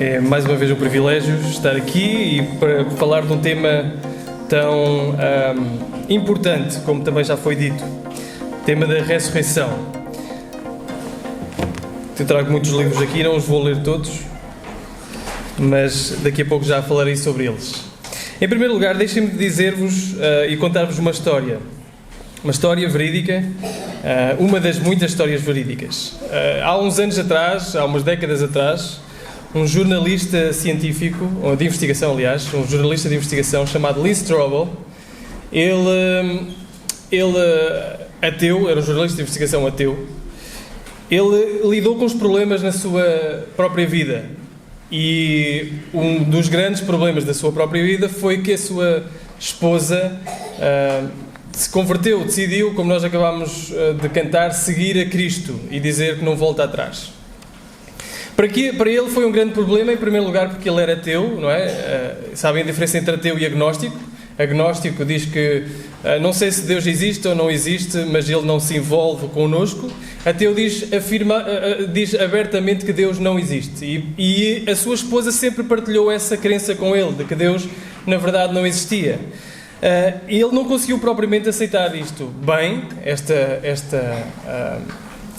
É mais uma vez um privilégio estar aqui e para falar de um tema tão importante, como também já foi dito, o tema da ressurreição. Eu trago muitos livros aqui, não os vou ler todos, mas daqui a pouco já falarei sobre eles. Em primeiro lugar, deixem-me dizer-vos e contar-vos uma história verídica, uma das muitas histórias verídicas. Há uns anos atrás, há umas décadas atrás, um jornalista científico, ou de investigação aliás, um jornalista de investigação chamado Lee Strobel, ele ateu, era um jornalista de investigação ateu, ele lidou com os problemas na sua própria vida. E um dos grandes problemas da sua própria vida foi que a sua esposa se converteu, decidiu, como nós acabámos de cantar, seguir a Cristo e dizer que não volta atrás. Para ele foi um grande problema, em primeiro lugar porque ele era ateu, não é? Sabem a diferença entre ateu e agnóstico? Agnóstico diz que não sei se Deus existe ou não existe, mas ele não se envolve connosco. Ateu diz abertamente que Deus não existe. E a sua esposa sempre partilhou essa crença com ele, de que Deus, na verdade, não existia. Ele não conseguiu propriamente aceitar isto bem, esta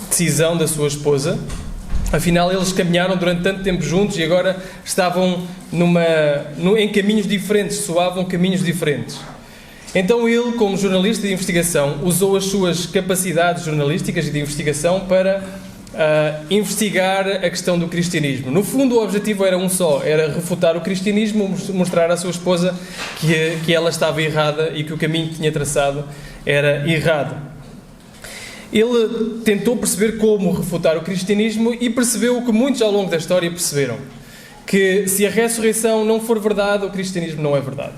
decisão da sua esposa. Afinal, eles caminharam durante tanto tempo juntos e agora estavam em caminhos diferentes, soavam caminhos diferentes. Então ele, como jornalista de investigação, usou as suas capacidades jornalísticas e de investigação para investigar a questão do cristianismo. No fundo, o objetivo era um só, era refutar o cristianismo, mostrar à sua esposa que ela estava errada e que o caminho que tinha traçado era errado. Ele tentou perceber como refutar o cristianismo e percebeu o que muitos ao longo da história perceberam, que se a ressurreição não for verdade, o cristianismo não é verdade.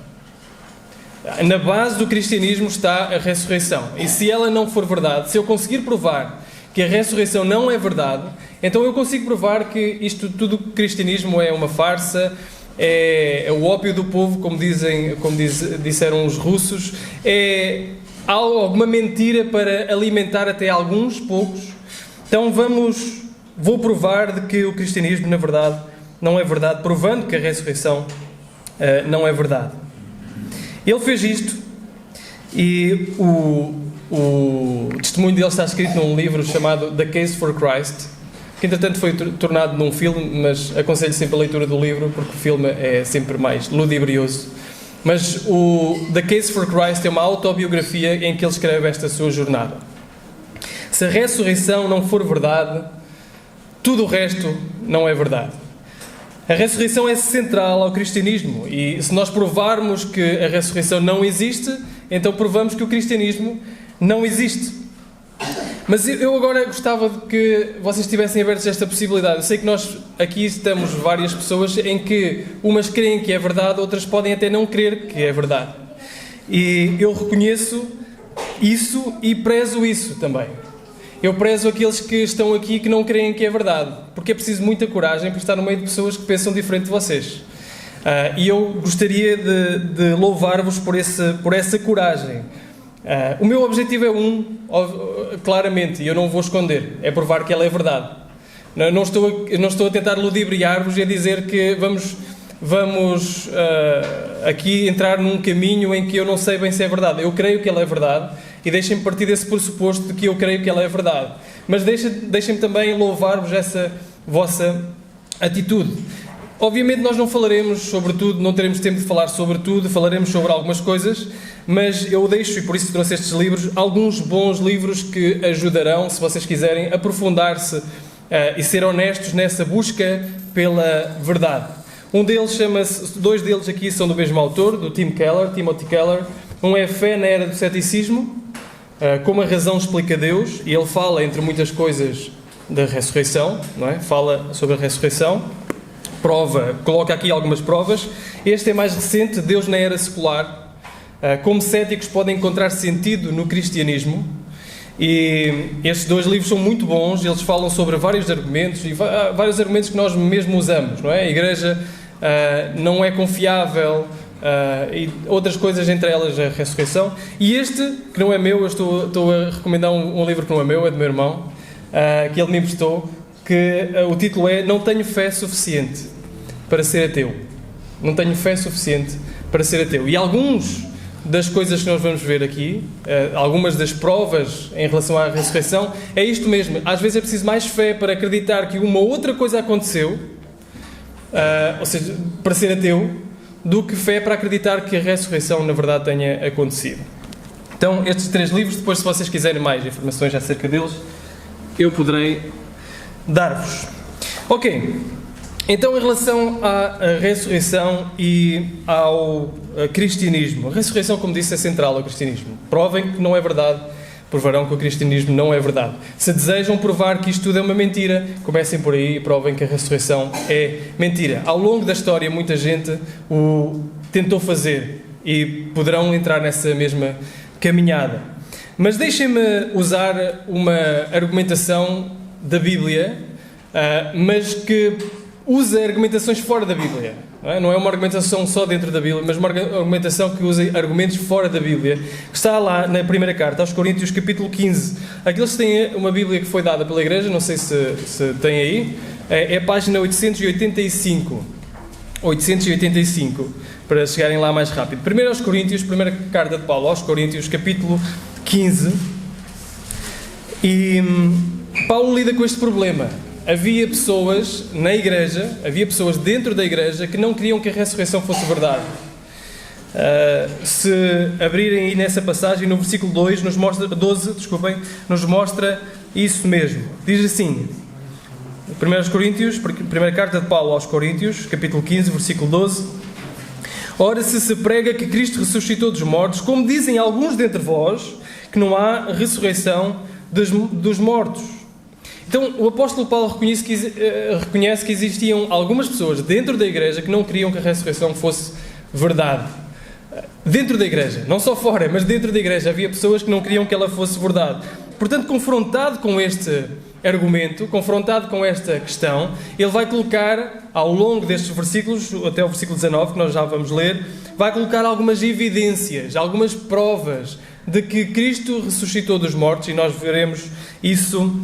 Na base do cristianismo está a ressurreição, e se ela não for verdade, se eu conseguir provar que a ressurreição não é verdade, então eu consigo provar que isto tudo, o cristianismo é uma farsa, é o ópio do povo, como disseram os russos, é alguma mentira para alimentar até alguns poucos. Então vou provar de que o cristianismo, na verdade, não é verdade, provando que a ressurreição não é verdade. Ele fez isto e o testemunho dele está escrito num livro chamado The Case for Christ, que entretanto foi tornado num filme, mas aconselho sempre a leitura do livro, porque o filme é sempre mais ludibrioso. Mas o The Case for Christ é uma autobiografia em que ele escreve esta sua jornada. Se a ressurreição não for verdade, tudo o resto não é verdade. A ressurreição é central ao cristianismo e se nós provarmos que a ressurreição não existe, então provamos que o cristianismo não existe. Mas eu agora gostava de que vocês estivessem abertos a esta possibilidade. Eu sei que nós aqui estamos várias pessoas em que umas creem que é verdade, outras podem até não crer que é verdade. E eu reconheço isso e prezo isso também. Eu prezo aqueles que estão aqui e que não creem que é verdade, porque é preciso muita coragem para estar no meio de pessoas que pensam diferente de vocês. E eu gostaria de louvar-vos por essa coragem. O meu objetivo é claramente, e eu não vou esconder, é provar que ela é verdade. Não estou a tentar ludibriar-vos e a dizer que vamos aqui entrar num caminho em que eu não sei bem se é verdade. Eu creio que ela é verdade e deixem-me partir desse pressuposto de que eu creio que ela é verdade. Mas deixem-me também louvar-vos essa vossa atitude. Obviamente nós não falaremos sobre tudo, não teremos tempo de falar sobre tudo, falaremos sobre algumas coisas, mas eu deixo, e por isso trouxe estes livros, alguns bons livros que ajudarão, se vocês quiserem, aprofundar-se e ser honestos nessa busca pela verdade. Dois deles aqui são do mesmo autor, do Timothy Keller. Um é Fé na Era do Ceticismo, como a razão explica Deus, e ele fala, entre muitas coisas, da ressurreição, não é? Fala sobre a ressurreição. Coloca aqui algumas provas. Este é mais recente, Deus na Era Secular, como céticos podem encontrar sentido no cristianismo. E estes dois livros são muito bons, eles falam sobre vários argumentos, e vários argumentos que nós mesmo usamos, não é? A Igreja não é confiável, e outras coisas, entre elas a ressurreição. E este, que não é meu, eu estou a recomendar um livro que não é meu, é do meu irmão, que ele me emprestou, que o título é Não Tenho Fé Suficiente. para ser ateu. Não tenho fé suficiente para ser ateu. E algumas das coisas que nós vamos ver aqui, algumas das provas em relação à ressurreição, é isto mesmo. Às vezes é preciso mais fé para acreditar que uma outra coisa aconteceu, ou seja, para ser ateu, do que fé para acreditar que a ressurreição na verdade tenha acontecido. Então, estes 3 livros, depois se vocês quiserem mais informações acerca deles, eu poderei dar-vos. Ok, então em relação à ressurreição e ao cristianismo, a ressurreição, como disse, é central ao cristianismo. Provem que não é verdade, provarão que o cristianismo não é verdade. Se desejam provar que isto tudo é uma mentira, comecem por aí e provem que a ressurreição é mentira. Ao longo da história, muita gente o tentou fazer e poderão entrar nessa mesma caminhada. Mas deixem-me usar uma argumentação da Bíblia, mas que usa argumentações fora da Bíblia. Não é uma argumentação só dentro da Bíblia, mas uma argumentação que usa argumentos fora da Bíblia, que está lá na primeira carta aos Coríntios, capítulo 15. Aqueles que têm uma Bíblia que foi dada pela Igreja, não sei se tem aí, é a página 885. 885, para chegarem lá mais rápido. Primeiro aos Coríntios, primeira carta de Paulo aos Coríntios, capítulo 15. E Paulo lida com este problema. Havia pessoas na igreja, havia pessoas dentro da igreja que não queriam que a ressurreição fosse verdade. Se abrirem aí nessa passagem, no versículo 12, nos mostra isso mesmo. Diz assim, 1 Coríntios, primeira carta de Paulo aos Coríntios, capítulo 15, versículo 12. Ora, se prega que Cristo ressuscitou dos mortos, como dizem alguns dentre vós, que não há ressurreição dos mortos. Então, o apóstolo Paulo reconhece que existiam algumas pessoas dentro da igreja que não queriam que a ressurreição fosse verdade. Dentro da igreja, não só fora, mas dentro da igreja havia pessoas que não queriam que ela fosse verdade. Portanto, confrontado com este argumento, confrontado com esta questão, ele vai colocar, ao longo destes versículos, até o versículo 19, que nós já vamos ler, vai colocar algumas evidências, algumas provas de que Cristo ressuscitou dos mortos, e nós veremos isso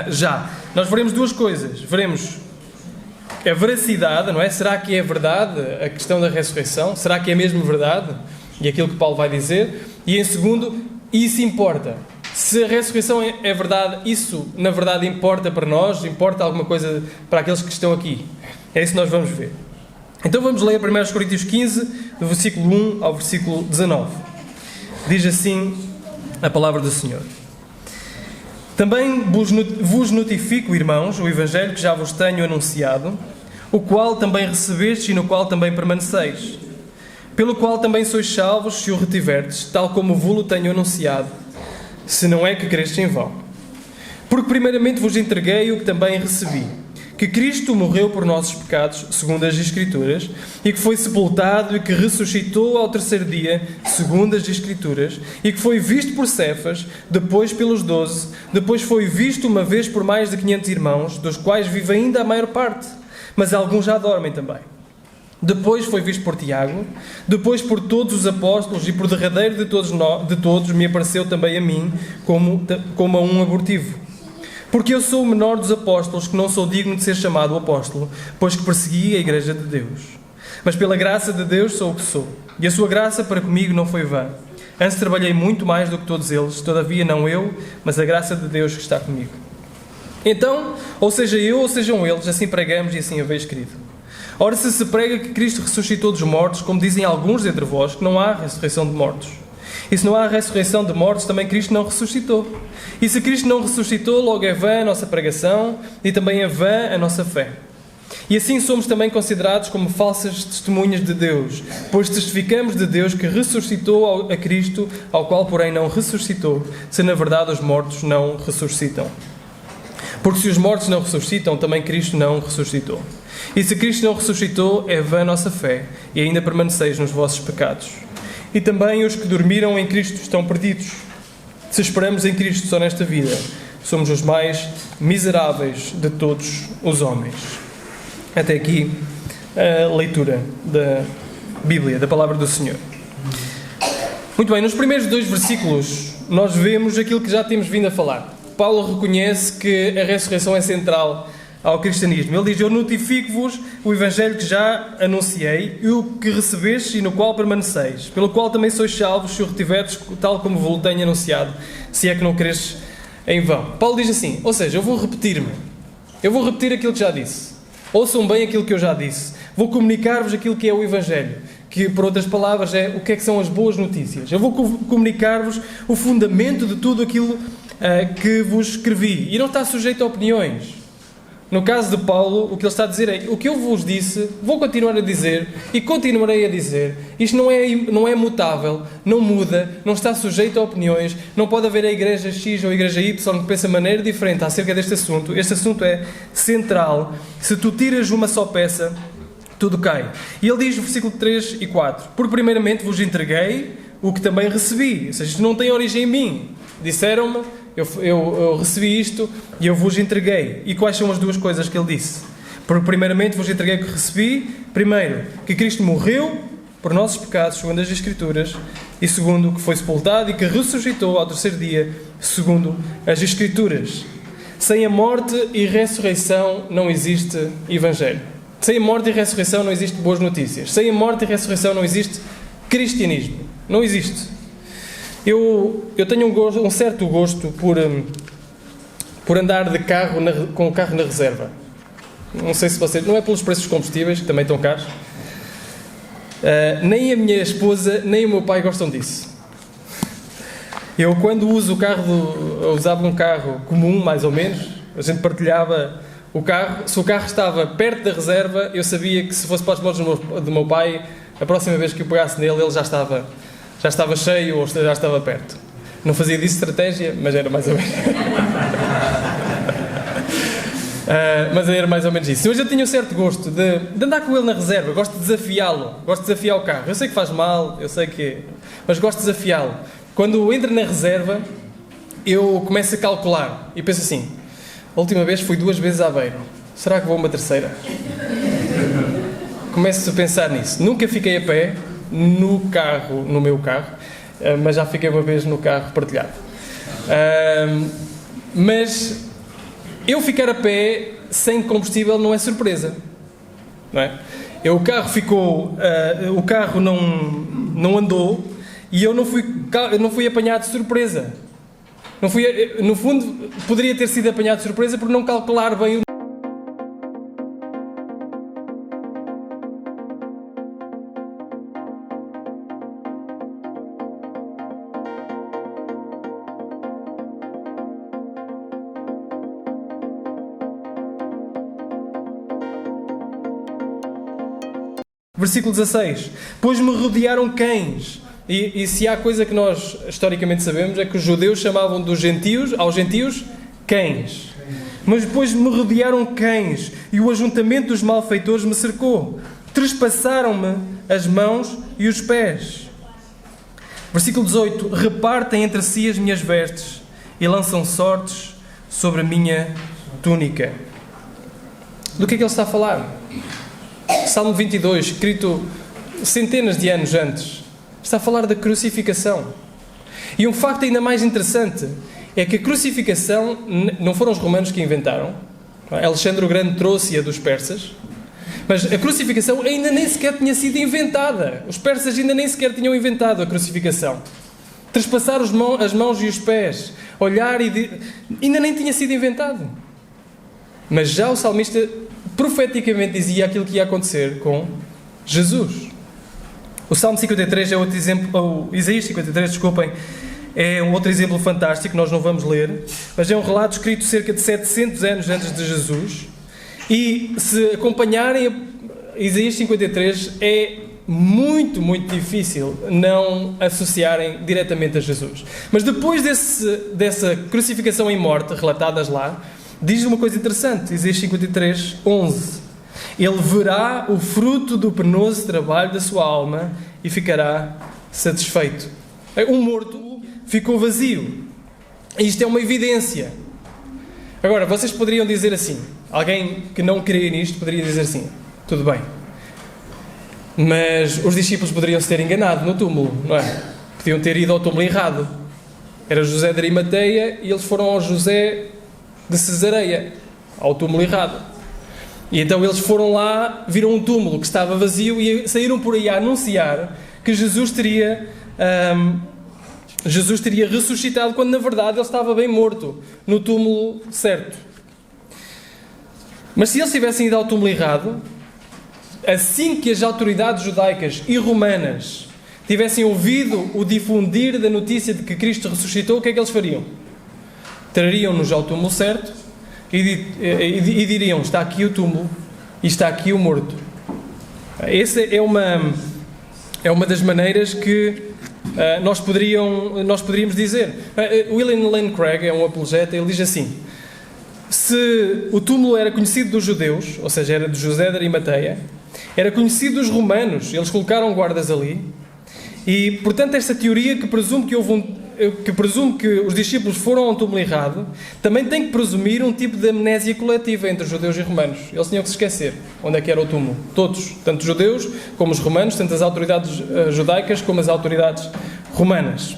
já. Nós veremos 2 coisas. Veremos a veracidade, não é? Será que é verdade a questão da ressurreição? Será que é mesmo verdade? E aquilo que Paulo vai dizer. E em segundo, isso importa. Se a ressurreição é verdade, isso na verdade importa para nós? Importa alguma coisa para aqueles que estão aqui? É isso que nós vamos ver. Então vamos ler 1 Coríntios 15, do versículo 1 ao versículo 19. Diz assim a palavra do Senhor. Também vos notifico, irmãos, o Evangelho que já vos tenho anunciado, o qual também recebestes e no qual também permaneceis, pelo qual também sois salvos se o retiverdes, tal como vos tenho anunciado, se não é que crestes em vão. Porque primeiramente vos entreguei o que também recebi, que Cristo morreu por nossos pecados, segundo as Escrituras, e que foi sepultado e que ressuscitou ao 3º dia, segundo as Escrituras, e que foi visto por Cefas, depois pelos 12, depois foi visto uma vez por mais de 500 irmãos, dos quais vive ainda a maior parte, mas alguns já dormem também. Depois foi visto por Tiago, depois por todos os apóstolos, e por derradeiro de todos me apareceu também a mim, como a um abortivo. Porque eu sou o menor dos apóstolos, que não sou digno de ser chamado apóstolo, pois que persegui a igreja de Deus. Mas pela graça de Deus sou o que sou, e a sua graça para comigo não foi vã. Antes trabalhei muito mais do que todos eles, todavia não eu, mas a graça de Deus que está comigo. Então, ou seja eu, ou sejam eles, assim pregamos e assim haveis escrito. Ora, se prega que Cristo ressuscitou dos mortos, como dizem alguns dentre vós, que não há ressurreição de mortos. E se não há ressurreição de mortos, também Cristo não ressuscitou. E se Cristo não ressuscitou, logo é vã a nossa pregação e também é vã a nossa fé. E assim somos também considerados como falsas testemunhas de Deus, pois testificamos de Deus que ressuscitou a Cristo, ao qual, porém, não ressuscitou, se na verdade os mortos não ressuscitam. Porque se os mortos não ressuscitam, também Cristo não ressuscitou. E se Cristo não ressuscitou, é vã a nossa fé, e ainda permaneceis nos vossos pecados. E também os que dormiram em Cristo estão perdidos. Se esperamos em Cristo só nesta vida, somos os mais miseráveis de todos os homens. Até aqui a leitura da Bíblia, da Palavra do Senhor. Muito bem, nos primeiros 2 versículos nós vemos aquilo que já temos vindo a falar. Paulo reconhece que a ressurreição é central ao cristianismo. Ele diz: eu notifico-vos o Evangelho que já anunciei, e o que recebestes e no qual permaneceis, pelo qual também sois salvos, se o retiverdes, tal como vos tenho anunciado, se é que não cresces em vão. Paulo diz assim, ou seja, eu vou repetir aquilo que já disse. Ouçam bem aquilo que eu já disse. Vou comunicar-vos aquilo que é o Evangelho, que, por outras palavras, é o que é que são as boas notícias. Eu vou comunicar-vos o fundamento de tudo aquilo que vos escrevi. E não está sujeito a opiniões. No caso de Paulo, o que ele está a dizer é: o que eu vos disse, vou continuar a dizer e continuarei a dizer. Isto não é mutável, não muda, não está sujeito a opiniões. Não pode haver a igreja X ou a igreja Y que pensa de maneira diferente acerca deste assunto. Este assunto é central. Se tu tiras uma só peça, tudo cai. E ele diz no versículo 3 e 4: porque primeiramente vos entreguei o que também recebi. Ou seja, isto não tem origem em mim. Disseram-me, eu recebi isto e eu vos entreguei. E quais são as duas coisas que ele disse? Porque primeiramente vos entreguei o que recebi. Primeiro, que Cristo morreu por nossos pecados, segundo as Escrituras. E segundo, que foi sepultado e que ressuscitou ao terceiro dia, segundo as Escrituras. Sem a morte e ressurreição não existe Evangelho. Sem a morte e ressurreição não existe boas notícias. Sem a morte e ressurreição não existe cristianismo. Não existe. Eu tenho um certo gosto por andar de carro com o carro na reserva. Não sei se vocês... Não é pelos preços dos combustíveis, que também estão caros. Nem a minha esposa, nem o meu pai gostam disso. Eu, quando uso o carro... Eu usava um carro comum, mais ou menos. A gente partilhava o carro. Se o carro estava perto da reserva, eu sabia que se fosse para os modos do meu pai, a próxima vez que eu pegasse nele, ele já estava cheio ou já estava perto. Não fazia disso estratégia, mas era mais ou menos... mas era mais ou menos isso. Hoje eu tinha um certo gosto de andar com ele na reserva. Gosto de desafiá-lo. Gosto de desafiar o carro. Eu sei que faz mal, eu sei que... mas gosto de desafiá-lo. Quando entra na reserva, eu começo a calcular. E penso assim: a última vez fui 2 vezes a Aveiro. Será que vou uma terceira? Começo a pensar nisso. Nunca fiquei a pé no meu carro, mas já fiquei uma vez no carro partilhado. Mas eu ficar a pé sem combustível não é surpresa, não é? O carro não andou e eu não fui apanhado de surpresa. No fundo, poderia ter sido apanhado de surpresa por não calcular bem o... Versículo 16: pois me rodearam cães. E se há coisa que nós historicamente sabemos, é que os judeus chamavam aos gentios cães. Mas depois me rodearam cães, e o ajuntamento dos malfeitores me cercou. Trespassaram-me as mãos e os pés. Versículo 18: repartem entre si as minhas vestes e lançam sortes sobre a minha túnica. Do que é que ele está a falar? Salmo 22, escrito centenas de anos antes, está a falar da crucificação. E um facto ainda mais interessante é que a crucificação não foram os romanos que inventaram. Alexandre o Grande trouxe-a dos persas, mas a crucificação ainda nem sequer tinha sido inventada. Os persas ainda nem sequer tinham inventado a crucificação. Trespassar as mãos e os pés, olhar ainda nem tinha sido inventado. Mas já o salmista profeticamente dizia aquilo que ia acontecer com Jesus. O Salmo 53 é outro exemplo, ou Isaías 53, desculpem, é um outro exemplo fantástico, nós não vamos ler, mas é um relato escrito cerca de 700 anos antes de Jesus, e se acompanharem Isaías 53, é muito, muito difícil não associarem diretamente a Jesus. Mas depois dessa crucificação e morte relatadas lá, diz uma coisa interessante, Isaías 53, 11. Ele verá o fruto do penoso trabalho da sua alma e ficará satisfeito. Um morto ficou vazio. Isto é uma evidência. Agora, vocês poderiam dizer assim, alguém que não crê nisto poderia dizer assim: tudo bem, mas os discípulos poderiam se ter enganado no túmulo, não é? Podiam ter ido ao túmulo errado. Era José de Arimateia e eles foram ao José de Cesareia, ao túmulo errado. E então eles foram lá, viram um túmulo que estava vazio e saíram por aí a anunciar que Jesus teria ressuscitado, quando na verdade ele estava bem morto, no túmulo certo. Mas se eles tivessem ido ao túmulo errado, assim que as autoridades judaicas e romanas tivessem ouvido o difundir da notícia de que Cristo ressuscitou, o que é que eles fariam? Trariam-nos ao túmulo certo e diriam: está aqui o túmulo e está aqui o morto. Essa é uma das maneiras que nós poderíamos dizer. William Lane Craig é um apologeta. Ele diz assim: se o túmulo era conhecido dos judeus, ou seja, era de José de Arimateia, era conhecido dos romanos, eles colocaram guardas ali, e portanto esta teoria que presume que os discípulos foram ao túmulo errado, também tem que presumir um tipo de amnésia coletiva entre os judeus e romanos. Eles tinham que se esquecer onde é que era o túmulo. Todos, tanto os judeus como os romanos, tanto as autoridades judaicas como as autoridades romanas.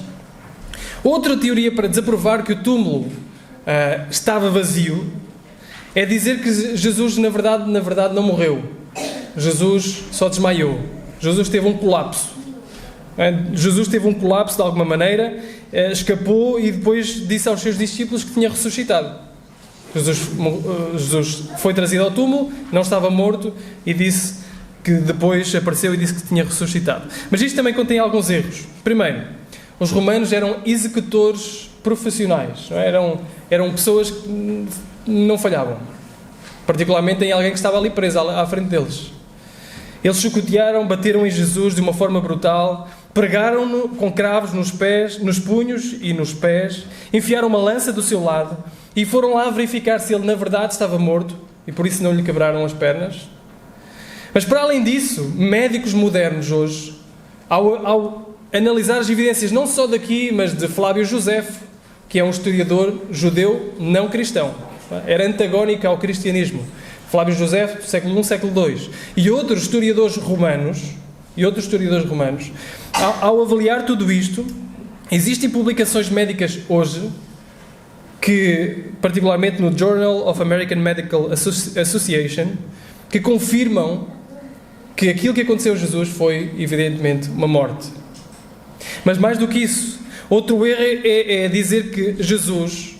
Outra teoria para desaprovar que o túmulo estava vazio é dizer que Jesus na verdade não morreu. Jesus só desmaiou. Jesus teve um colapso. Jesus teve um colapso de alguma maneira, escapou e depois disse aos seus discípulos que tinha ressuscitado. Jesus foi trazido ao túmulo, não estava morto, e disse que depois apareceu e disse que tinha ressuscitado. Mas isto também contém alguns erros. Primeiro, os romanos eram executores profissionais, não é? Eram pessoas que não falhavam, particularmente em alguém que estava ali preso à frente deles. Eles chicotearam, bateram em Jesus de uma forma brutal, pregaram-no com cravos nos pés, nos punhos e nos pés, enfiaram uma lança do seu lado e foram lá verificar se ele na verdade estava morto e por isso não lhe quebraram as pernas. Mas para além disso, médicos modernos hoje, ao analisar as evidências não só daqui, mas de Flávio Josefo, que é um historiador judeu não cristão, era antagónico ao cristianismo, Flávio Josefo, século I, século II, e outros historiadores romanos, ao avaliar tudo isto, existem publicações médicas hoje que, particularmente no Journal of American Medical Association, que confirmam que aquilo que aconteceu a Jesus foi, evidentemente, uma morte. Mas mais do que isso, outro erro é dizer que Jesus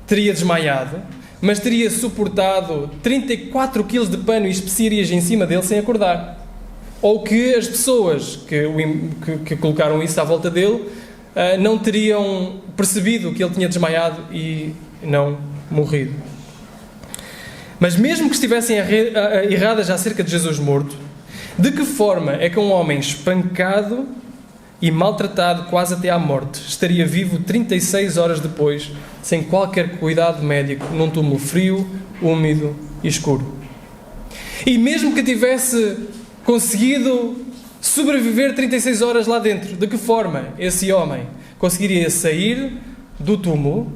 teria desmaiado, mas teria suportado 34 quilos de pano e especiarias em cima dele sem acordar. Ou que as pessoas que colocaram isso à volta dele não teriam percebido que ele tinha desmaiado e não morrido. Mas mesmo que estivessem erradas acerca de Jesus morto, de que forma é que um homem espancado e maltratado quase até à morte estaria vivo 36 horas depois, sem qualquer cuidado médico, num túmulo frio, úmido e escuro? E mesmo que tivesse conseguido sobreviver 36 horas lá dentro, de que forma esse homem conseguiria sair do túmulo,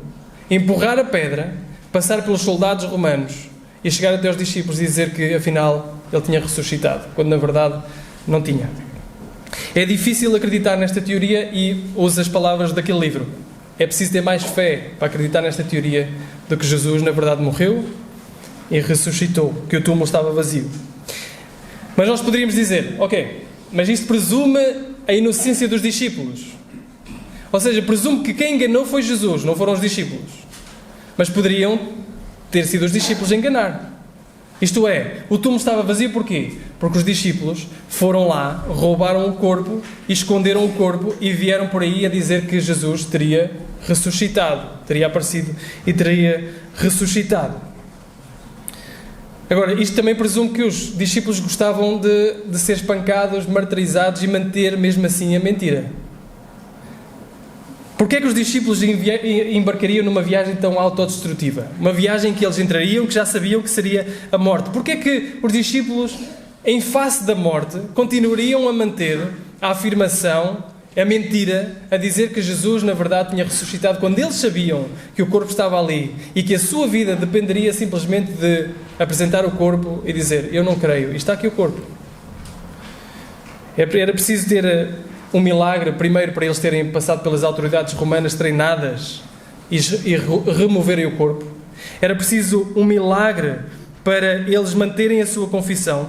empurrar a pedra, passar pelos soldados romanos e chegar até aos discípulos e dizer que afinal ele tinha ressuscitado, quando na verdade não tinha? É difícil acreditar nesta teoria e uso as palavras daquele livro. É preciso ter mais fé para acreditar nesta teoria de que Jesus na verdade morreu e ressuscitou, que o túmulo estava vazio. Mas nós poderíamos dizer, ok, mas isto presume a inocência dos discípulos. Ou seja, presume que quem enganou foi Jesus, não foram os discípulos. Mas poderiam ter sido os discípulos a enganar. Isto é, o túmulo estava vazio porquê? Porque os discípulos foram lá, roubaram o corpo, esconderam o corpo e vieram por aí a dizer que Jesus teria ressuscitado, teria aparecido e teria ressuscitado. Agora, isto também presume que os discípulos gostavam de ser espancados, martirizados e manter mesmo assim a mentira. Porquê é que os discípulos embarcariam numa viagem tão autodestrutiva? Uma viagem que eles entrariam, que já sabiam que seria a morte. Porquê é que os discípulos, em face da morte, continuariam a manter a afirmação, a mentira, a dizer que Jesus na verdade tinha ressuscitado, quando eles sabiam que o corpo estava ali e que a sua vida dependeria simplesmente de apresentar o corpo e dizer: eu não creio, está aqui o corpo? Era preciso ter um milagre, primeiro, para eles terem passado pelas autoridades romanas treinadas e removerem o corpo. Era preciso um milagre para eles manterem a sua confissão.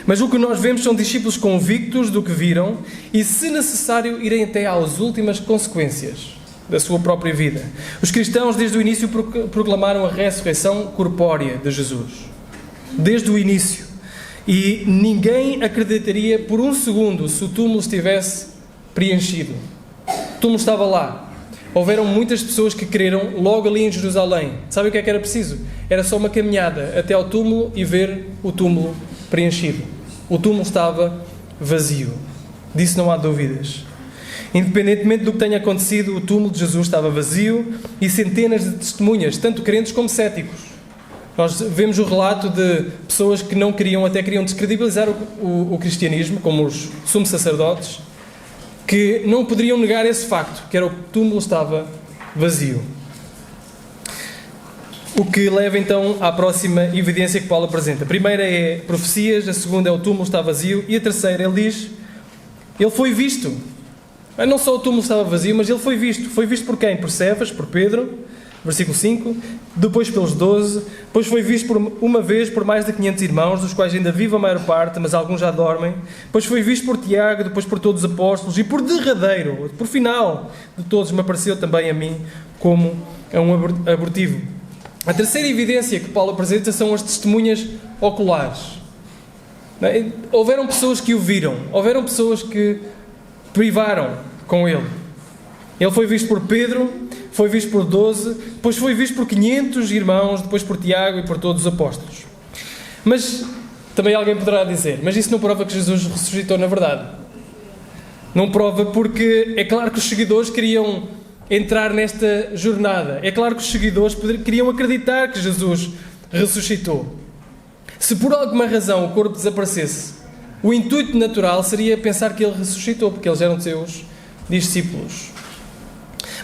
Mas o que nós vemos são discípulos convictos do que viram e, se necessário, irem até às últimas consequências da sua própria vida. Os cristãos, desde o início, proclamaram a ressurreição corpórea de Jesus. Desde o início. E ninguém acreditaria por um segundo se o túmulo estivesse preenchido. O túmulo estava lá. Houveram muitas pessoas que creram logo ali em Jerusalém. Sabe o que é que era preciso? Era só uma caminhada até ao túmulo e ver o túmulo preenchido. O túmulo estava vazio. Disso não há dúvidas. Independentemente do que tenha acontecido, o túmulo de Jesus estava vazio e centenas de testemunhas, tanto crentes como céticos. Nós vemos o relato de pessoas que não queriam, até queriam descredibilizar o cristianismo, como os sumos sacerdotes, que não poderiam negar esse facto, que era o túmulo estava vazio. O que leva então à próxima evidência que Paulo apresenta. A primeira é profecias, a segunda é o túmulo está vazio e a terceira, ele diz, ele foi visto. Não só o túmulo estava vazio, mas ele foi visto. Foi visto por quem? Por Cefas, por Pedro, versículo 5, depois pelos 12, depois foi visto por uma vez por mais de 500 irmãos, dos quais ainda vive a maior parte, mas alguns já dormem. Depois foi visto por Tiago, depois por todos os apóstolos, e por derradeiro, por final de todos, me apareceu também a mim como a um abortivo. A terceira evidência que Paulo apresenta são as testemunhas oculares. Houveram pessoas que o viram, houveram pessoas que privaram com ele. Ele foi visto por Pedro, foi visto por 12, depois foi visto por 500 irmãos, depois por Tiago e por todos os apóstolos. Mas também alguém poderá dizer, mas isso não prova que Jesus ressuscitou na verdade. Não prova porque é claro que os seguidores queriam entrar nesta jornada. É claro que os seguidores queriam acreditar que Jesus ressuscitou. Se por alguma razão o corpo desaparecesse, o intuito natural seria pensar que ele ressuscitou, porque eles eram seus discípulos.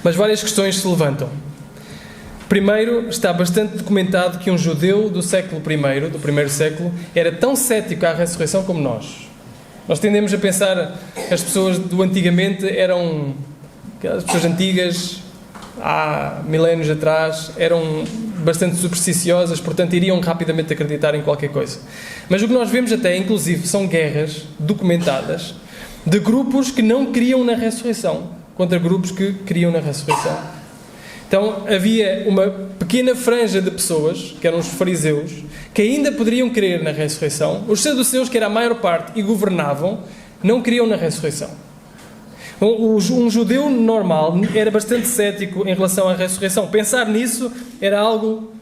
Mas várias questões se levantam. Primeiro, está bastante documentado que um judeu do século I, do primeiro século, era tão cético à ressurreição como nós. Nós tendemos a pensar que as pessoas do antigamente eram... As pessoas antigas, há milénios atrás, eram bastante supersticiosas, portanto iriam rapidamente acreditar em qualquer coisa. Mas o que nós vemos até, inclusive, são guerras documentadas de grupos que não criam na ressurreição, contra grupos que criam na ressurreição. Então havia uma pequena franja de pessoas, que eram os fariseus, que ainda poderiam crer na ressurreição. Os saduceus, que era a maior parte e governavam, não criam na ressurreição. Um judeu normal era bastante cético em relação à ressurreição. Pensar nisso era algo...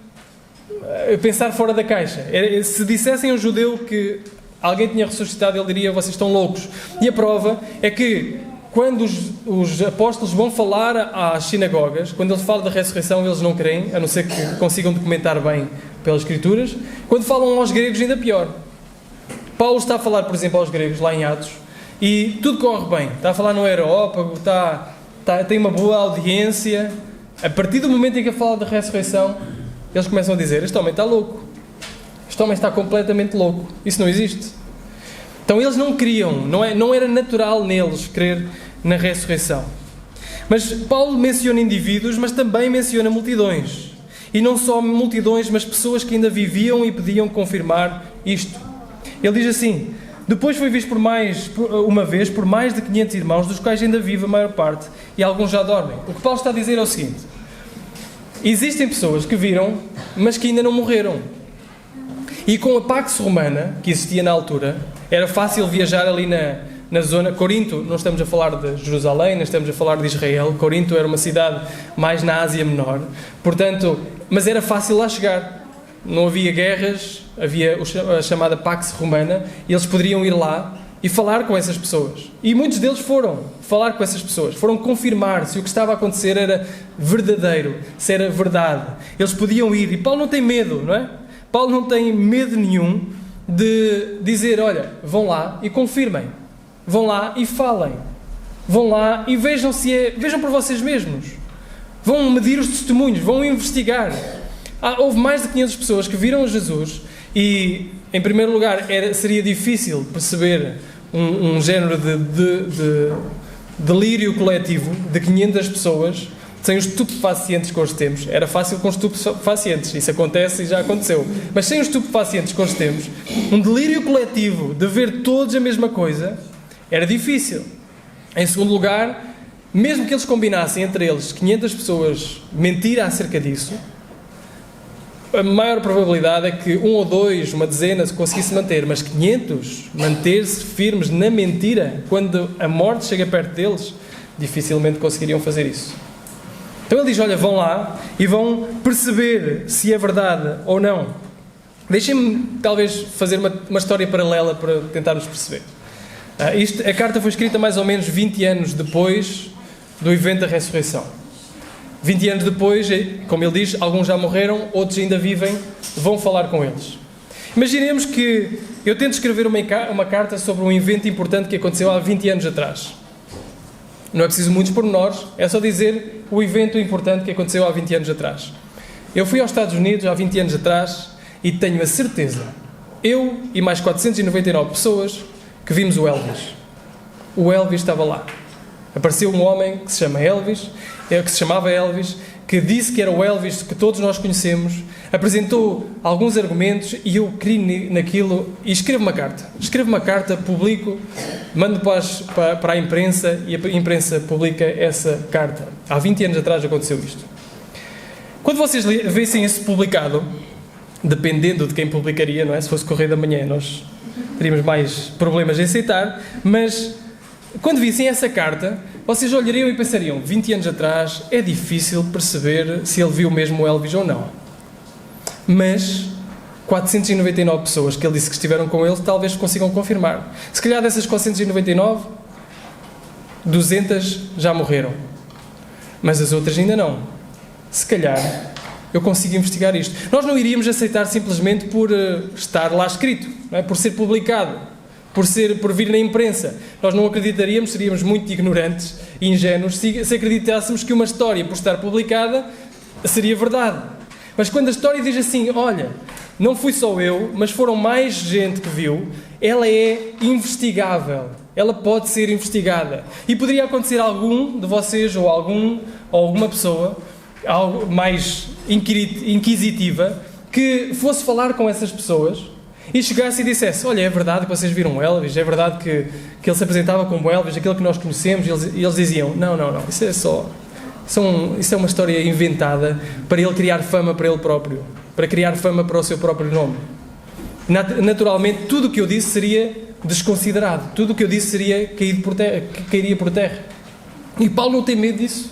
pensar fora da caixa. Se dissessem a um judeu que alguém tinha ressuscitado, ele diria, vocês estão loucos. E a prova é que quando os apóstolos vão falar às sinagogas, quando eles falam da ressurreição, eles não creem, a não ser que consigam documentar bem pelas Escrituras. Quando falam aos gregos, ainda pior. Paulo está a falar, por exemplo, aos gregos, lá em Atos, e tudo corre bem. Está a falar no Areópago, tem uma boa audiência. A partir do momento em que fala da ressurreição, eles começam a dizer, este homem está louco. Este homem está completamente louco. Isso não existe. Então eles não criam, não era natural neles crer na ressurreição. Mas Paulo menciona indivíduos, mas também menciona multidões. E não só multidões, mas pessoas que ainda viviam e podiam confirmar isto. Ele diz assim, depois foi visto uma vez por mais de 500 irmãos, dos quais ainda vive a maior parte, e alguns já dormem. O que Paulo está a dizer é o seguinte, existem pessoas que viram, mas que ainda não morreram. E com a Pax Romana, que existia na altura, era fácil viajar ali na zona. Corinto, não estamos a falar de Jerusalém, não estamos a falar de Israel. Corinto era uma cidade mais na Ásia Menor. Portanto, mas era fácil lá chegar. Não havia guerras, havia a chamada Pax Romana, e eles poderiam ir lá e falar com essas pessoas. E muitos deles foram falar com essas pessoas, foram confirmar se o que estava a acontecer era verdadeiro, se era verdade. Eles podiam ir, e Paulo não tem medo, não é? Paulo não tem medo nenhum de dizer, olha, vão lá e confirmem, vão lá e falem, vão lá e vejam vejam por vocês mesmos, vão medir os testemunhos, vão investigar. Houve mais de 500 pessoas que viram Jesus e, em primeiro lugar, seria difícil perceber um género de delírio coletivo de 500 pessoas sem os estupefacientes que hoje temos. Era fácil com estupefacientes, isso acontece e já aconteceu. Mas sem os estupefacientes que hoje temos, um delírio coletivo de ver todos a mesma coisa, era difícil. Em segundo lugar, mesmo que eles combinassem entre eles 500 pessoas mentir acerca disso, a maior probabilidade é que um ou dois, uma dezena, se conseguisse manter, mas 500 manter-se firmes na mentira, quando a morte chega perto deles, dificilmente conseguiriam fazer isso. Então ele diz, olha, vão lá e vão perceber se é verdade ou não. Deixem-me talvez fazer uma história paralela para tentarmos perceber. A carta foi escrita mais ou menos 20 anos depois do evento da ressurreição. 20 anos depois, como ele diz, alguns já morreram, outros ainda vivem, vão falar com eles. Imaginemos que eu tento escrever uma carta sobre um evento importante que aconteceu há 20 anos atrás. Não é preciso muitos pormenores, é só dizer o evento importante que aconteceu há 20 anos atrás. Eu fui aos Estados Unidos há 20 anos atrás e tenho a certeza, eu e mais 499 pessoas, que vimos o Elvis. O Elvis estava lá. Apareceu um homem que se chamava Elvis, que disse que era o Elvis que todos nós conhecemos, apresentou alguns argumentos e eu criei naquilo e escrevo uma carta, publico, mando para a imprensa e a imprensa publica essa carta. Há 20 anos atrás aconteceu isto. Quando vocês vissem isso publicado, dependendo de quem publicaria, não é? Se fosse Correio da Manhã, nós teríamos mais problemas em aceitar, mas quando vissem essa carta, vocês olhariam e pensariam, 20 anos atrás é difícil perceber se ele viu mesmo o Elvis ou não. Mas 499 pessoas que ele disse que estiveram com ele, talvez consigam confirmar. Se calhar dessas 499, 200 já morreram. Mas as outras ainda não. Se calhar eu consigo investigar isto. Nós não iríamos aceitar simplesmente por estar lá escrito, não é? Por ser publicado, por vir na imprensa. Nós não acreditaríamos, seríamos muito ignorantes e ingênuos se acreditássemos que uma história, por estar publicada, seria verdade. Mas quando a história diz assim, olha, não fui só eu, mas foram mais gente que viu, ela é investigável. Ela pode ser investigada. E poderia acontecer algum de vocês, ou alguma pessoa, algo mais inquisitiva, que fosse falar com essas pessoas e chegasse e dissesse, olha, é verdade que vocês viram o Elvis, é verdade que ele se apresentava como Elvis, aquele que nós conhecemos, e eles diziam, não, isso é uma história inventada para ele criar fama para ele próprio, para criar fama para o seu próprio nome. Naturalmente, tudo o que eu disse seria desconsiderado, tudo o que eu disse seria cairia por terra. E Paulo não tem medo disso.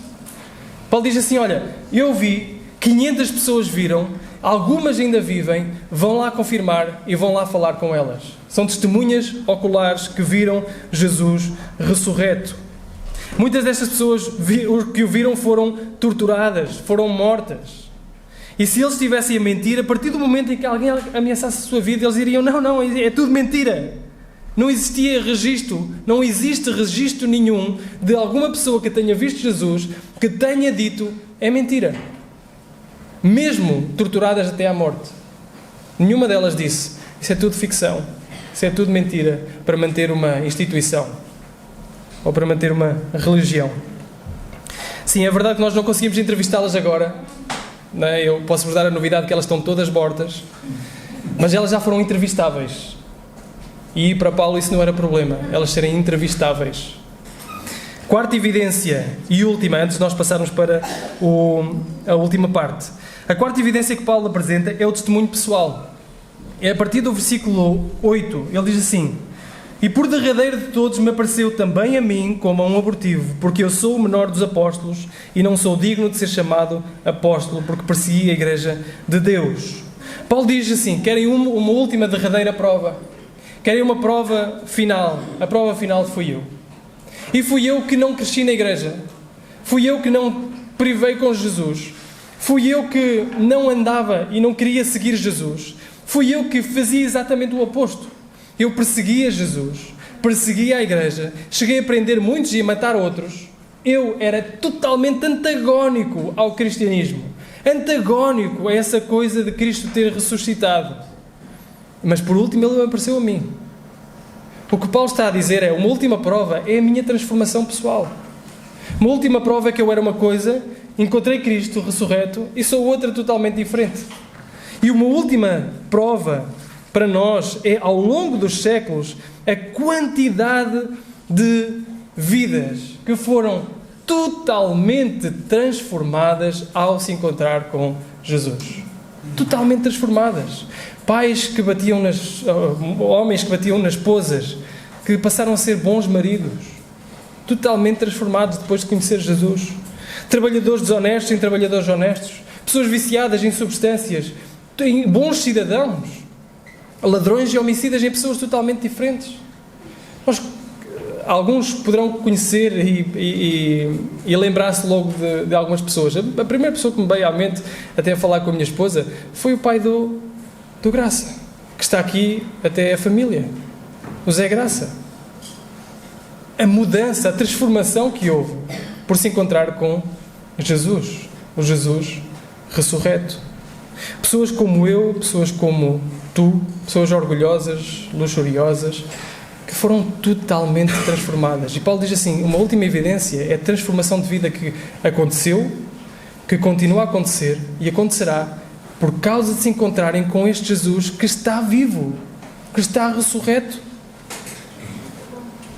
Paulo diz assim, olha, eu vi, 500 pessoas viram, algumas ainda vivem, vão lá confirmar e vão lá falar com elas. São testemunhas oculares que viram Jesus ressurreto. Muitas destas pessoas que o viram foram torturadas, foram mortas. E se eles estivessem a mentir, a partir do momento em que alguém ameaçasse a sua vida, eles diriam, não, é tudo mentira. Não existe registro nenhum de alguma pessoa que tenha visto Jesus, que tenha dito, é mentira. Mesmo torturadas até à morte. Nenhuma delas disse, isso é tudo ficção, isso é tudo mentira, para manter uma instituição, ou para manter uma religião. Sim, é verdade que nós não conseguimos entrevistá-las agora, não é? Eu posso-vos dar a novidade que elas estão todas mortas, mas elas já foram entrevistáveis. E para Paulo isso não era problema, elas serem entrevistáveis. Quarta evidência e última, antes de nós passarmos para a última parte. A quarta evidência que Paulo apresenta é o testemunho pessoal. É a partir do versículo 8, ele diz assim, e por derradeiro de todos me apareceu também a mim como a um abortivo, porque eu sou o menor dos apóstolos e não sou digno de ser chamado apóstolo, porque persegui a igreja de Deus. Paulo diz assim, querem uma última derradeira prova? Querem uma prova final? A prova final fui eu. E fui eu que não cresci na igreja. Fui eu que não privei com Jesus. Fui eu que não andava e não queria seguir Jesus. Fui eu que fazia exatamente o oposto. Eu perseguia Jesus, perseguia a igreja, cheguei a prender muitos e a matar outros. Eu era totalmente antagónico ao cristianismo. Antagónico a essa coisa de Cristo ter ressuscitado. Mas por último ele apareceu a mim. O que Paulo está a dizer é, uma última prova é a minha transformação pessoal. Uma última prova é que eu era uma coisa encontrei Cristo ressurreto e sou outra totalmente diferente. E uma última prova para nós é, ao longo dos séculos, a quantidade de vidas que foram totalmente transformadas ao se encontrar com Jesus. Totalmente transformadas. Pais que batiam homens que batiam nas esposas, que passaram a ser bons maridos, totalmente transformados depois de conhecer Jesus. Trabalhadores desonestos em trabalhadores honestos. Pessoas viciadas em substâncias, em bons cidadãos. Ladrões e homicidas em pessoas totalmente diferentes. Alguns poderão conhecer e lembrar-se logo de algumas pessoas. A primeira pessoa que me veio à mente, até a falar com a minha esposa, foi o pai do Graça, que está aqui até a família, o Zé Graça. A mudança, a transformação que houve por se encontrar com Jesus, o Jesus ressurreto. Pessoas como eu, pessoas como tu, pessoas orgulhosas, luxuriosas, que foram totalmente transformadas. E Paulo diz assim, uma última evidência é a transformação de vida que aconteceu, que continua a acontecer e acontecerá por causa de se encontrarem com este Jesus que está vivo, que está ressurreto.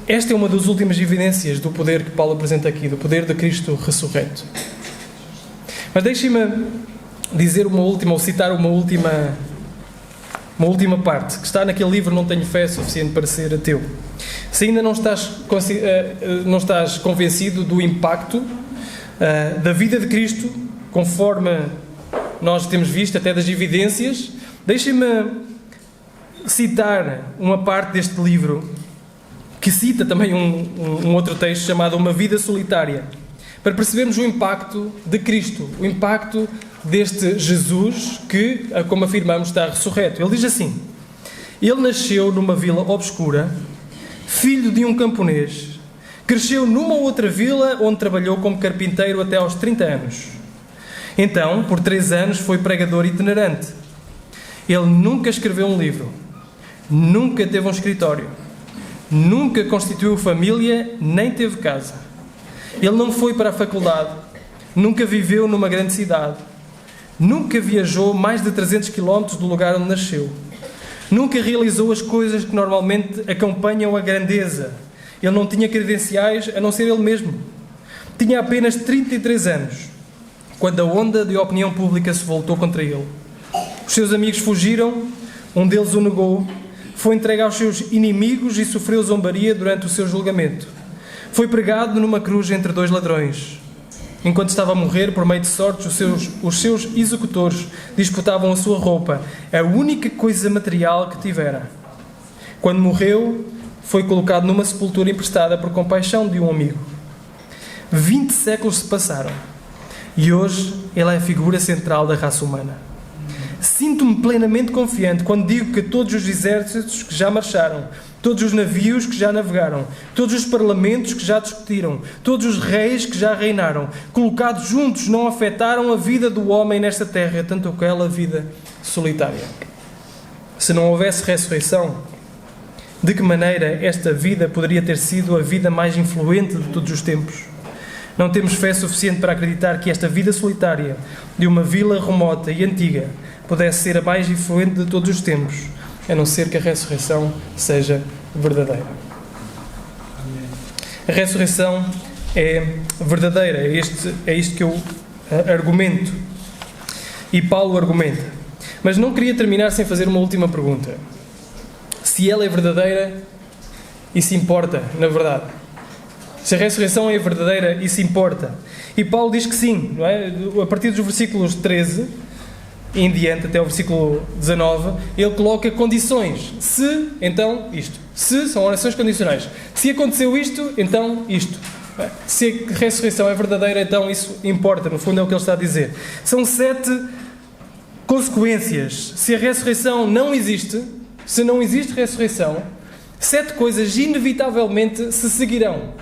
Esta é uma das últimas evidências do poder que Paulo apresenta aqui, do poder de Cristo ressurreto. Mas deixem-me dizer citar uma última parte, que está naquele livro Não Tenho Fé Suficiente para Ser Ateu. Se ainda não estás convencido do impacto da vida de Cristo, conforme nós temos visto, até das evidências, deixem-me citar uma parte deste livro, que cita também um outro texto chamado Uma Vida Solitária, para percebermos o impacto de Cristo, o impacto deste Jesus que, como afirmamos, está ressurreto. Ele diz assim: ele nasceu numa vila obscura, filho de um camponês, cresceu numa outra vila onde trabalhou como carpinteiro até aos 30 anos. Então, por 3 anos, foi pregador itinerante. Ele nunca escreveu um livro, nunca teve um escritório, nunca constituiu família, nem teve casa. Ele não foi para a faculdade, nunca viveu numa grande cidade, nunca viajou mais de 300 km do lugar onde nasceu, nunca realizou as coisas que normalmente acompanham a grandeza. Ele não tinha credenciais a não ser ele mesmo. Tinha apenas 33 anos, quando a onda de opinião pública se voltou contra ele. Os seus amigos fugiram, um deles o negou, foi entregue aos seus inimigos e sofreu zombaria durante o seu julgamento. Foi pregado numa cruz entre 2 ladrões. Enquanto estava a morrer, por meio de sorte, os seus executores disputavam a sua roupa, a única coisa material que tivera. Quando morreu, foi colocado numa sepultura emprestada por compaixão de um amigo. 20 séculos se passaram e hoje ele é a figura central da raça humana. Sinto-me plenamente confiante quando digo que todos os exércitos que já marcharam, todos os navios que já navegaram, todos os parlamentos que já discutiram, todos os reis que já reinaram, colocados juntos, não afetaram a vida do homem nesta terra, tanto aquela vida solitária. Se não houvesse ressurreição, de que maneira esta vida poderia ter sido a vida mais influente de todos os tempos? Não temos fé suficiente para acreditar que esta vida solitária de uma vila remota e antiga pudesse ser a mais influente de todos os tempos, a não ser que a ressurreição seja verdadeira. A ressurreição é verdadeira, é isto que eu argumento. E Paulo argumenta. Mas não queria terminar sem fazer uma última pergunta. Se ela é verdadeira, isso importa, na verdade. Se a ressurreição é verdadeira, isso importa. E Paulo diz que sim, não é? A partir dos versículos 13 em diante, até o versículo 19, ele coloca condições. Se, então, isto. Se, são orações condicionais. Se aconteceu isto, então isto. Se a ressurreição é verdadeira, então isso importa. No fundo é o que ele está a dizer. São 7 consequências. Se a ressurreição não existe, se não existe ressurreição, 7 coisas inevitavelmente se seguirão.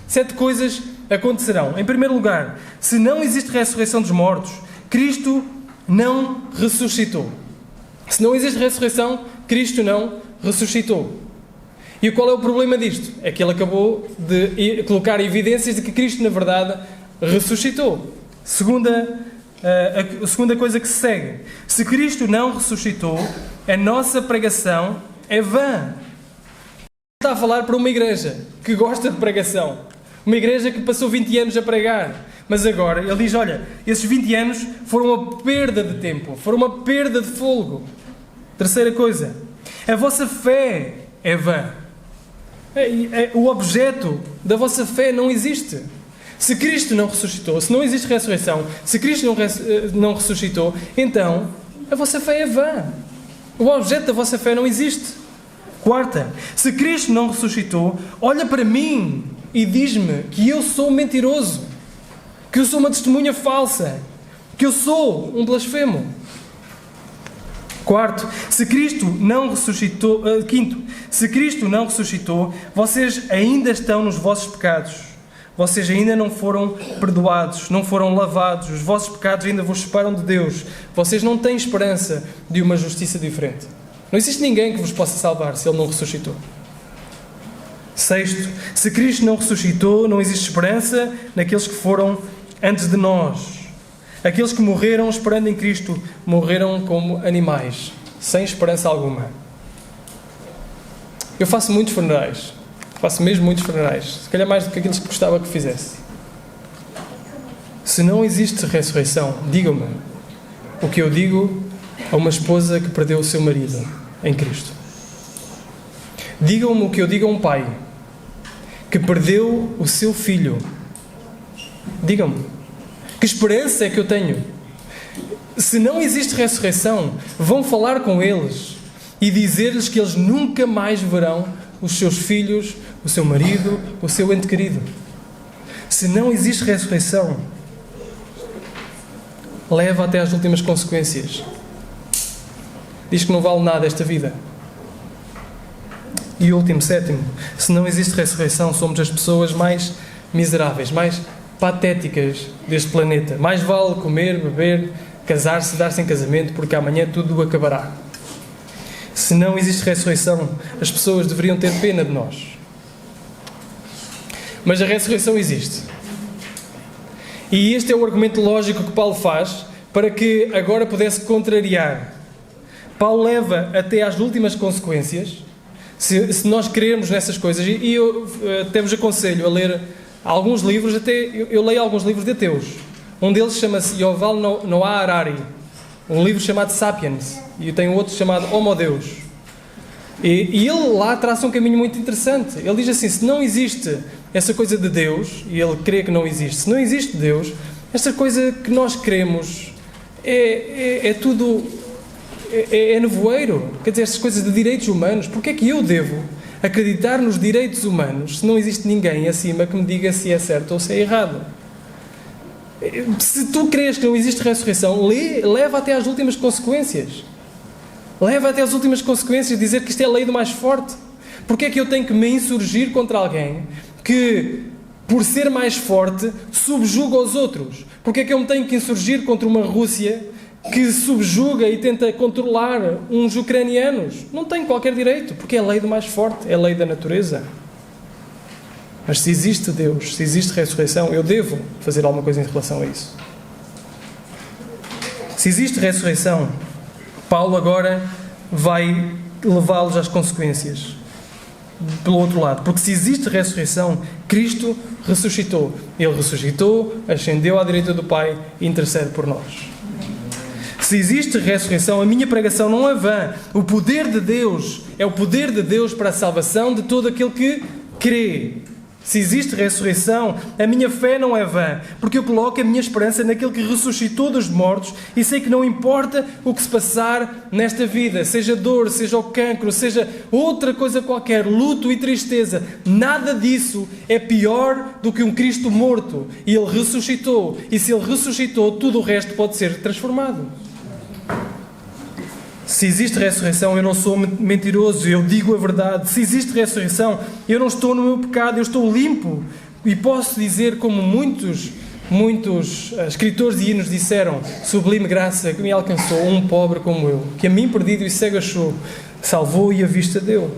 7 coisas acontecerão. Em primeiro lugar, se não existe ressurreição dos mortos, Cristo não ressuscitou. Se não existe ressurreição, Cristo não ressuscitou. E qual é o problema disto? É que ele acabou de colocar evidências de que Cristo, na verdade, ressuscitou. A segunda coisa que se segue. Se Cristo não ressuscitou, a nossa pregação é vã. Está a falar para uma igreja que gosta de pregação. Uma igreja que passou 20 anos a pregar. Mas agora, ele diz, olha, esses 20 anos foram uma perda de tempo. Foram uma perda de fôlego. Terceira coisa. A vossa fé é vã. O objeto da vossa fé não existe. Se Cristo não ressuscitou, se não existe ressurreição, se Cristo não ressuscitou, então a vossa fé é vã. O objeto da vossa fé não existe. Quarta, se Cristo não ressuscitou, olha para mim e diz-me que eu sou mentiroso, que eu sou uma testemunha falsa, que eu sou um blasfemo. Quarto, se Cristo não ressuscitou, quinto, se Cristo não ressuscitou, vocês ainda estão nos vossos pecados. Vocês ainda não foram perdoados, não foram lavados, os vossos pecados ainda vos separam de Deus. Vocês não têm esperança de uma justiça diferente. Não existe ninguém que vos possa salvar se Ele não ressuscitou. Sexto, se Cristo não ressuscitou, não existe esperança naqueles que foram antes de nós. Aqueles que morreram esperando em Cristo, morreram como animais, sem esperança alguma. Eu faço muitos funerais. Faço mesmo muitos funerais. Se calhar mais do que aqueles que gostava que fizesse. Se não existe ressurreição, digam-me o que eu digo a uma esposa que perdeu o seu marido em Cristo. Digam-me o que eu digo a um pai que perdeu o seu filho. Digam-me. Que esperança é que eu tenho? Se não existe ressurreição, vão falar com eles e dizer-lhes que eles nunca mais verão os seus filhos, o seu marido, o seu ente querido. Se não existe ressurreição, leva até às últimas consequências. Diz que não vale nada esta vida. E último, sétimo, se não existe ressurreição, somos as pessoas mais miseráveis, mais patéticas deste planeta. Mais vale comer, beber, casar-se, dar-se em casamento, porque amanhã tudo acabará. Se não existe ressurreição, as pessoas deveriam ter pena de nós. Mas a ressurreição existe. E este é o argumento lógico que Paulo faz para que agora pudesse contrariar. Paulo leva até às últimas consequências, se nós crermos nessas coisas, e eu até vos aconselho a ler alguns livros, eu leio alguns livros de ateus. Um deles chama-se Yuval Noah Harari, um livro chamado Sapiens, e tem outro chamado Homo Deus. E ele lá traça um caminho muito interessante. Ele diz assim, se não existe essa coisa de Deus, e ele crê que não existe, se não existe Deus, esta coisa que nós queremos é tudo, é nevoeiro. Quer dizer, estas coisas de direitos humanos, porque é que eu devo acreditar nos direitos humanos se não existe ninguém acima que me diga se é certo ou se é errado? Se tu crês que não existe ressurreição, leva até às últimas consequências. Leva até às últimas consequências, dizer que isto é a lei do mais forte. Porque é que eu tenho que me insurgir contra alguém que, por ser mais forte, subjuga os outros? Porque é que eu me tenho que insurgir contra uma Rússia que subjuga e tenta controlar uns ucranianos? Não tenho qualquer direito, porque é a lei do mais forte, é a lei da natureza. Mas se existe Deus, se existe ressurreição, eu devo fazer alguma coisa em relação a isso. Se existe ressurreição, Paulo agora vai levá-los às consequências. Pelo outro lado, porque se existe ressurreição, Cristo ressuscitou. Ele ressuscitou, ascendeu à direita do Pai e intercede por nós. Se existe ressurreição, a minha pregação não é vã. O poder de Deus é o poder de Deus para a salvação de todo aquele que crê. Se existe ressurreição, a minha fé não é vã, porque eu coloco a minha esperança naquele que ressuscitou dos mortos e sei que não importa o que se passar nesta vida, seja dor, seja o cancro, seja outra coisa qualquer, luto e tristeza, nada disso é pior do que um Cristo morto. E Ele ressuscitou, e se Ele ressuscitou, tudo o resto pode ser transformado. Se existe ressurreição, eu não sou mentiroso, eu digo a verdade. Se existe ressurreição, eu não estou no meu pecado, eu estou limpo. E posso dizer, como muitos escritores de hinos disseram, sublime graça que me alcançou, um pobre como eu, que a mim perdido e cego achou, salvou e a vista deu.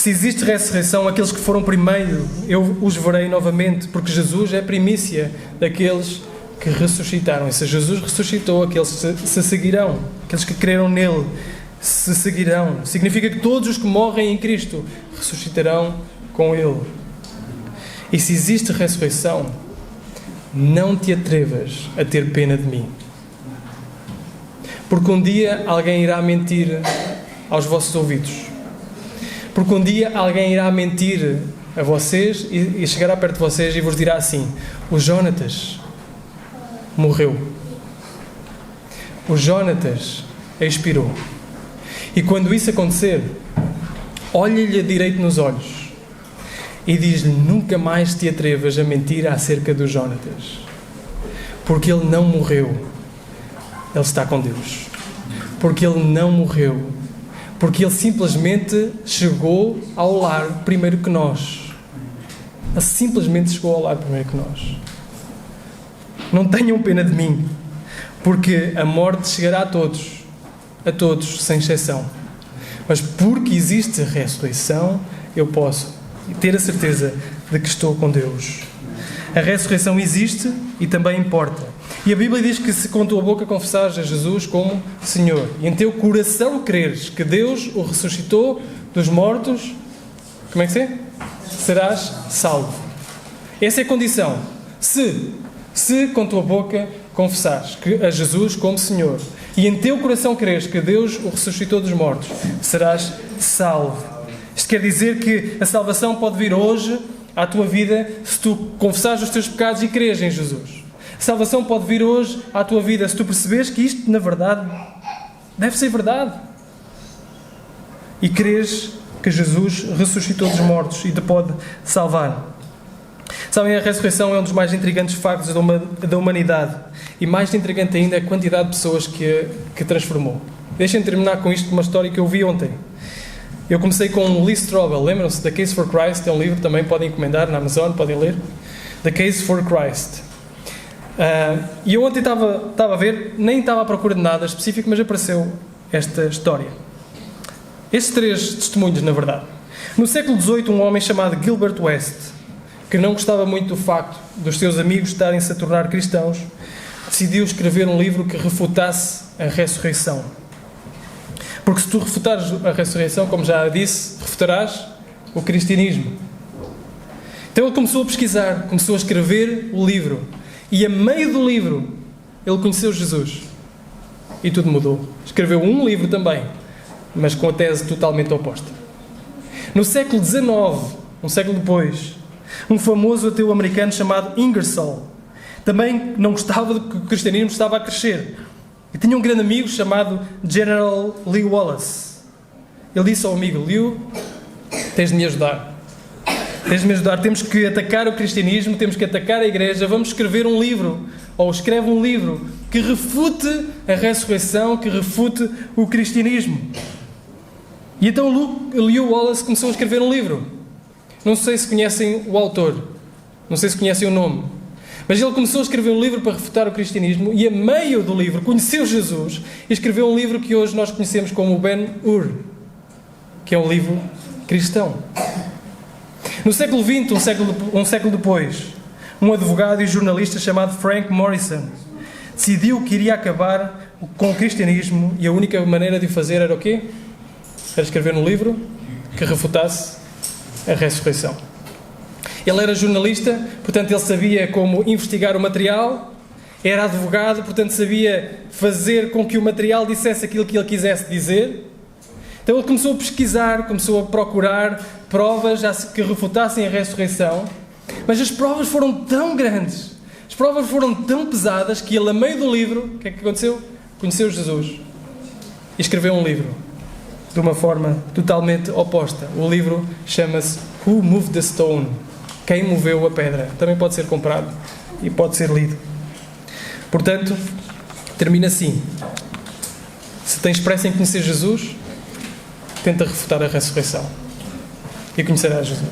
Se existe ressurreição, aqueles que foram primeiro, eu os verei novamente, porque Jesus é a primícia daqueles que ressuscitaram. E se Jesus ressuscitou, aqueles se seguirão. Aqueles que creram nele se seguirão. Significa que todos os que morrem em Cristo ressuscitarão com ele. E se existe ressurreição, não te atrevas a ter pena de mim. Porque um dia alguém irá mentir aos vossos ouvidos. Porque um dia alguém irá mentir a vocês e chegará perto de vocês e vos dirá assim: o Jónatas morreu. O Jónatas expirou. E quando isso acontecer, olha-lhe direito nos olhos e diz-lhe: nunca mais te atrevas a mentir acerca do Jónatas. Porque ele não morreu. Ele está com Deus. Porque ele não morreu. Porque ele simplesmente chegou ao lar primeiro que nós. Ele simplesmente chegou ao lar primeiro que nós. Não tenham pena de mim, porque a morte chegará a todos, sem exceção. Mas porque existe a ressurreição, eu posso ter a certeza de que estou com Deus. A ressurreição existe e também importa. E a Bíblia diz que se com tua boca confessares a Jesus como Senhor e em teu coração creres que Deus o ressuscitou dos mortos, como é que é? Serás salvo. Essa é a condição. Se com tua boca confessares a Jesus como Senhor e em teu coração creres que Deus o ressuscitou dos mortos, serás salvo. Isto quer dizer que a salvação pode vir hoje à tua vida se tu confessares os teus pecados e creres em Jesus. A salvação pode vir hoje à tua vida se tu perceberes que isto, na verdade, deve ser verdade. E creres que Jesus ressuscitou dos mortos e te pode salvar. Sabem, a ressurreição é um dos mais intrigantes factos da humanidade. E mais intrigante ainda é a quantidade de pessoas que transformou. Deixem-me terminar com isto, uma história que eu vi ontem. Eu comecei com Lee Strobel. Lembram-se? The Case for Christ é um livro, também podem encomendar na Amazon, podem ler. The Case for Christ. E eu ontem estava a ver, nem estava à procura de nada específico, mas apareceu esta história. Estes 3 testemunhos, na verdade. No século XVIII, um homem chamado Gilbert West, que não gostava muito do facto dos seus amigos estarem-se a tornar cristãos, decidiu escrever um livro que refutasse a ressurreição. Porque se tu refutares a ressurreição, como já disse, refutarás o cristianismo. Então ele começou a pesquisar, começou a escrever o livro. E a meio do livro, ele conheceu Jesus. E tudo mudou. Escreveu um livro também, mas com a tese totalmente oposta. No século XIX, um século depois, um famoso ateu americano chamado Ingersoll também não gostava de que o cristianismo estava a crescer. E tinha um grande amigo chamado General Lew Wallace. Ele disse ao amigo: Lew, tens de me ajudar. Tens de me ajudar. Temos que atacar o cristianismo, temos que atacar a igreja. Vamos escrever um livro, ou escreve um livro, que refute a ressurreição, que refute o cristianismo. E então Lew Wallace começou a escrever um livro. Não sei se conhecem o autor, não sei se conhecem o nome, mas ele começou a escrever um livro para refutar o cristianismo e a meio do livro conheceu Jesus e escreveu um livro que hoje nós conhecemos como o Ben-Hur, que é um livro cristão. No século XX, um século depois, um advogado e jornalista chamado Frank Morrison decidiu que iria acabar com o cristianismo e a única maneira de o fazer era o quê? Era escrever um livro que refutasse a ressurreição. Ele era jornalista, portanto ele sabia como investigar o material, era advogado, portanto sabia fazer com que o material dissesse aquilo que ele quisesse dizer. Então ele começou a pesquisar, começou a procurar provas que refutassem a ressurreição, mas as provas foram tão grandes, as provas foram tão pesadas que ele, a meio do livro, o que é que aconteceu? Conheceu Jesus e escreveu um livro de uma forma totalmente oposta. O livro chama-se Who Moved the Stone? Quem moveu a pedra? Também pode ser comprado e pode ser lido. Portanto, termina assim. Se tens pressa em conhecer Jesus, tenta refutar a ressurreição e conhecerás Jesus.